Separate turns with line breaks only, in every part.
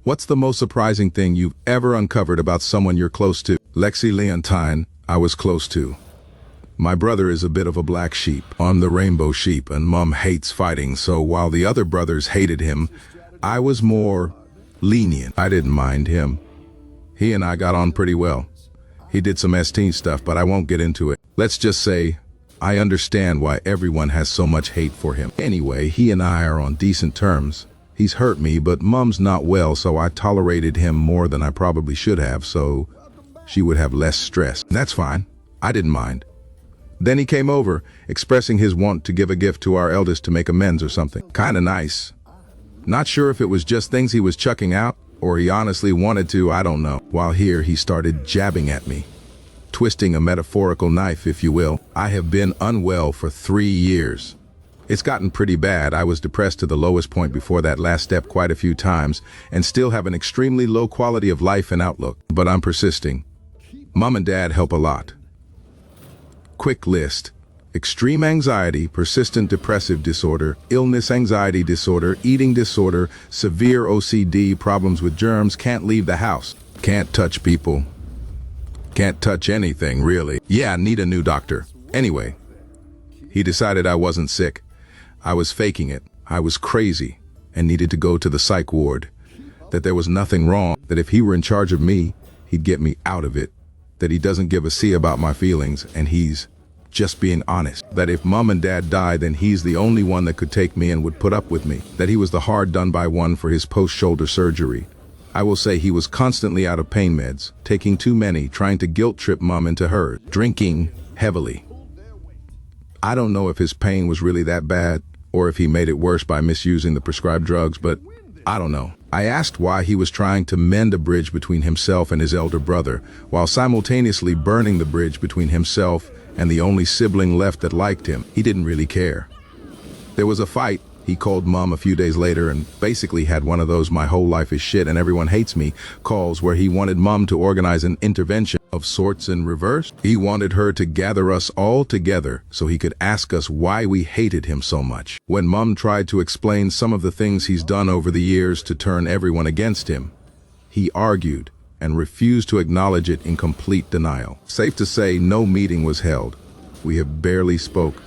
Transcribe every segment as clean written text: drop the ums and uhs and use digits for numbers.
What's the most surprising thing you've ever uncovered about someone you're close to? Lexi Leontine, I was close to. My brother is a bit of a black sheep. I'm the rainbow sheep, and Mom hates fighting, so while the other brothers hated him, I was more lenient. I didn't mind him. He and I got on pretty well. He did some ST stuff, but I won't get into it. Let's just say, I understand why everyone has so much hate for him. Anyway, he and I are on decent terms. He's hurt me, but Mom's not well, so I tolerated him more than I probably should have, so she would have less stress. That's fine. I didn't mind. Then he came over, expressing his want to give a gift to our eldest to make amends or something. Kinda nice. Not sure if it was just things he was chucking out, or he honestly wanted to, I don't know. While here, he started jabbing at me. Twisting a metaphorical knife, if you will. I have been unwell for 3 years. It's gotten pretty bad. I was depressed to the lowest point before that last step quite a few times, and still have an extremely low quality of life and outlook. But I'm persisting. Mom and Dad help a lot. Quick list. Extreme anxiety, persistent depressive disorder, illness anxiety disorder, eating disorder, severe OCD, problems with germs, can't leave the house. Can't touch people. Can't touch anything, really. Yeah, need a new doctor. Anyway, he decided I wasn't sick. I was faking it. I was crazy and needed to go to the psych ward. That there was nothing wrong, that if he were in charge of me, he'd get me out of it. That he doesn't give a C about my feelings, and he's just being honest. That if Mom and Dad die, then he's the only one that could take me and would put up with me. That he was the hard done by one for his post-shoulder surgery. I will say he was constantly out of pain meds, taking too many, trying to guilt trip Mom into her, drinking heavily. I don't know if his pain was really that bad, or if he made it worse by misusing the prescribed drugs, but I don't know. I asked why he was trying to mend a bridge between himself and his elder brother, while simultaneously burning the bridge between himself and the only sibling left that liked him. He didn't really care. There was a fight. He called Mom a few days later and basically had one of those "my whole life is shit and everyone hates me" calls where he wanted Mom to organize an intervention of sorts in reverse. He wanted her to gather us all together so he could ask us why we hated him so much. When Mom tried to explain some of the things he's done over the years to turn everyone against him, he argued and refused to acknowledge it in complete denial. Safe to say, no meeting was held. We have barely spoke.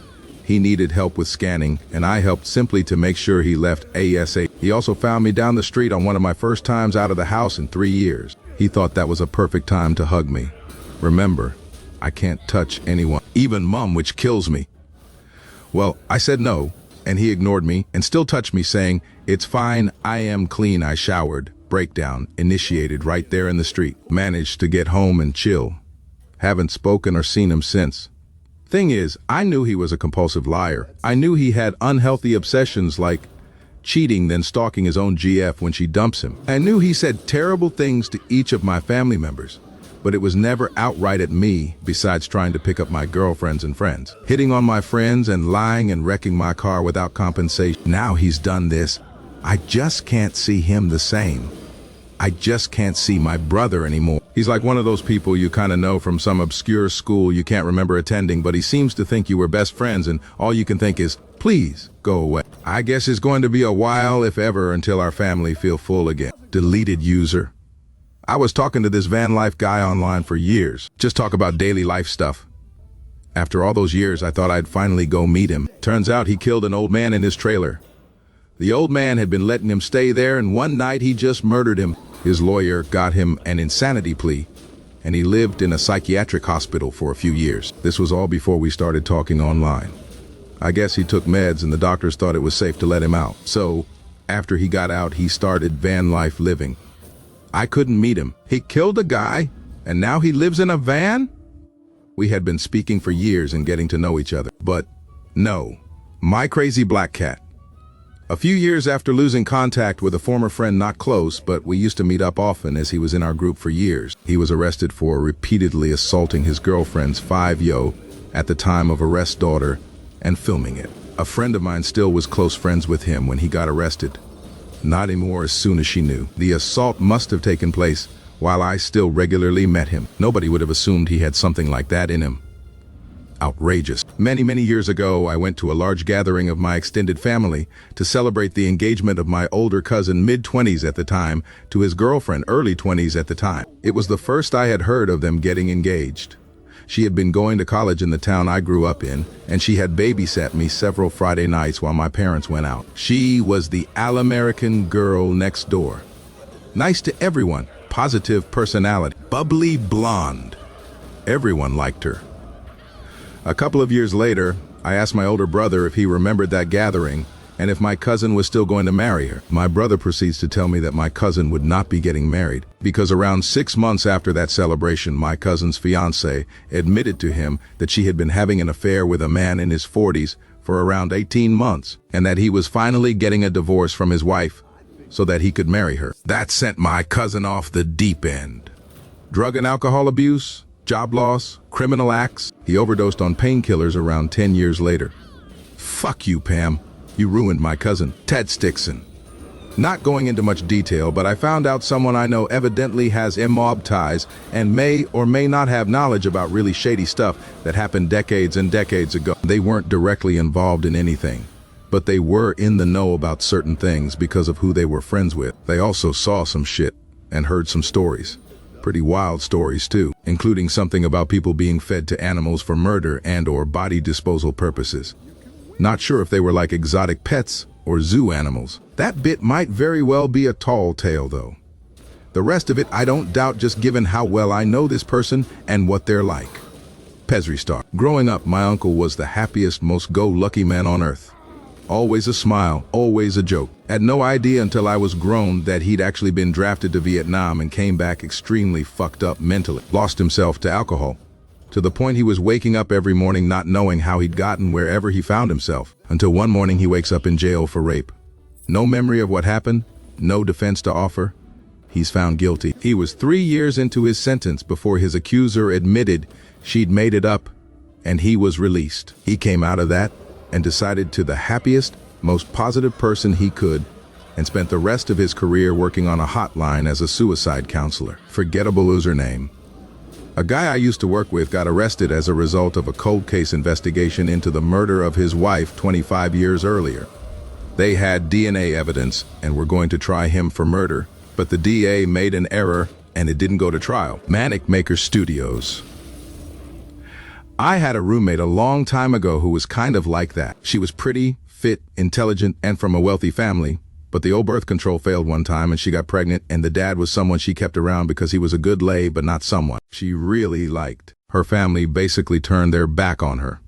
He needed help with scanning, and I helped simply to make sure he left ASAP. He also found me down the street on one of my first times out of the house in 3 years. He thought that was a perfect time to hug me. Remember, I can't touch anyone, even Mom, which kills me. Well, I said no, and he ignored me and still touched me, saying, "It's fine, I am clean, I showered." Breakdown initiated right there in the street. Managed to get home and chill. Haven't spoken or seen him since. Thing is, I knew he was a compulsive liar. I knew he had unhealthy obsessions like cheating, then stalking his own GF when she dumps him. I knew he said terrible things to each of my family members, but it was never outright at me, besides trying to pick up my girlfriends and friends. Hitting on my friends and lying and wrecking my car without compensation. Now he's done this. I just can't see him the same. I just can't see my brother anymore. He's like one of those people you kind of know from some obscure school you can't remember attending, but he seems to think you were best friends and all you can think is, please, go away. I guess it's going to be a while, if ever, until our family feel full again. Deleted user. I was talking to this van life guy online for years. Just talk about daily life stuff. After all those years, I thought I'd finally go meet him. Turns out he killed an old man in his trailer. The old man had been letting him stay there, and one night he just murdered him. His lawyer got him an insanity plea, and he lived in a psychiatric hospital for a few years. This was all before we started talking online. I guess he took meds and the doctors thought it was safe to let him out. So, after he got out, he started van life living. I couldn't meet him. He killed a guy, and now he lives in a van? We had been speaking for years and getting to know each other. But no, my crazy black cat. A few years after losing contact with a former friend, not close, but we used to meet up often as he was in our group for years, he was arrested for repeatedly assaulting his girlfriend's 5-yo at the time of arrest daughter and filming it. A friend of mine still was close friends with him when he got arrested. Not anymore as soon as she knew. The assault must have taken place while I still regularly met him. Nobody would have assumed he had something like that in him. Outrageous. Many years ago, I went to a large gathering of my extended family to celebrate the engagement of my older cousin, mid-20s at the time, to his girlfriend, early 20s at the time. It was the first I had heard of them getting engaged. She had been going to college in the town I grew up in, and she had babysat me several Friday nights while my parents went out. She was the all-American girl next door. Nice to everyone, positive personality, bubbly blonde. Everyone liked her. A couple of years later, I asked my older brother if he remembered that gathering and if my cousin was still going to marry her. My brother proceeds to tell me that my cousin would not be getting married because around 6 months after that celebration, my cousin's fiancée admitted to him that she had been having an affair with a man in his 40s for around 18 months and that he was finally getting a divorce from his wife so that he could marry her. That sent my cousin off the deep end. Drug and alcohol abuse, job loss, criminal acts. He overdosed on painkillers around 10 years later. Fuck you, Pam. You ruined my cousin, Ted Stickson. Not going into much detail, but I found out someone I know evidently has mob ties and may or may not have knowledge about really shady stuff that happened decades and decades ago. They weren't directly involved in anything, but they were in the know about certain things because of who they were friends with. They also saw some shit and heard some stories. Pretty wild stories too, including something about people being fed to animals for murder and/or body disposal purposes. Not sure if they were like exotic pets or zoo animals. That bit might very well be a tall tale though. The rest of it I don't doubt, just given how well I know this person and what they're like. Pesri Star. Growing up, my uncle was the happiest, most go-lucky man on earth. Always a smile, always a joke. Had no idea until I was grown that he'd actually been drafted to Vietnam and came back extremely fucked up mentally. Lost himself to alcohol, to the point he was waking up every morning not knowing how he'd gotten wherever he found himself, until one morning he wakes up in jail for rape. No memory of what happened, no defense to offer. He's found guilty. He was 3 years into his sentence before his accuser admitted she'd made it up, and he was released. He came out of that and decided to the happiest, most positive person he could, and spent the rest of his career working on a hotline as a suicide counselor. Forgettable username. A guy I used to work with got arrested as a result of a cold case investigation into the murder of his wife 25 years earlier. They had DNA evidence and were going to try him for murder, but the DA made an error and it didn't go to trial. Manic Maker Studios. I had a roommate a long time ago who was kind of like that. She was pretty, fit, intelligent, and from a wealthy family, but the old birth control failed one time and she got pregnant, and the dad was someone she kept around because he was a good lay but not someone she really liked. Her family basically turned their back on her.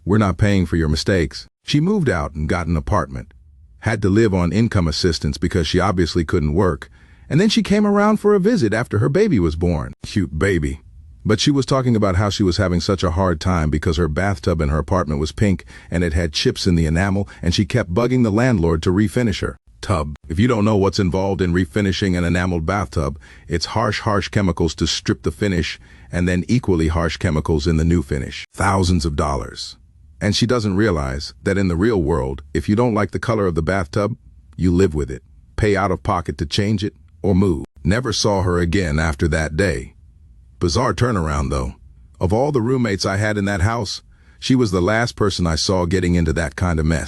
We're not paying for your mistakes. She moved out and got an apartment. Had to live on income assistance because she obviously couldn't work, and then she came around for a visit after her baby was born. Cute baby. But she was talking about how she was having such a hard time because her bathtub in her apartment was pink and it had chips in the enamel, and she kept bugging the landlord to refinish her tub. If you don't know what's involved in refinishing an enameled bathtub, it's harsh chemicals to strip the finish and then equally harsh chemicals in the new finish. Thousands of dollars. And she doesn't realize that in the real world, if you don't like the color of the bathtub, you live with it, pay out of pocket to change it, or move. Never saw her again after that day. Bizarre turnaround though. Of all the roommates I had in that house, she was the last person I saw getting into that kind of mess.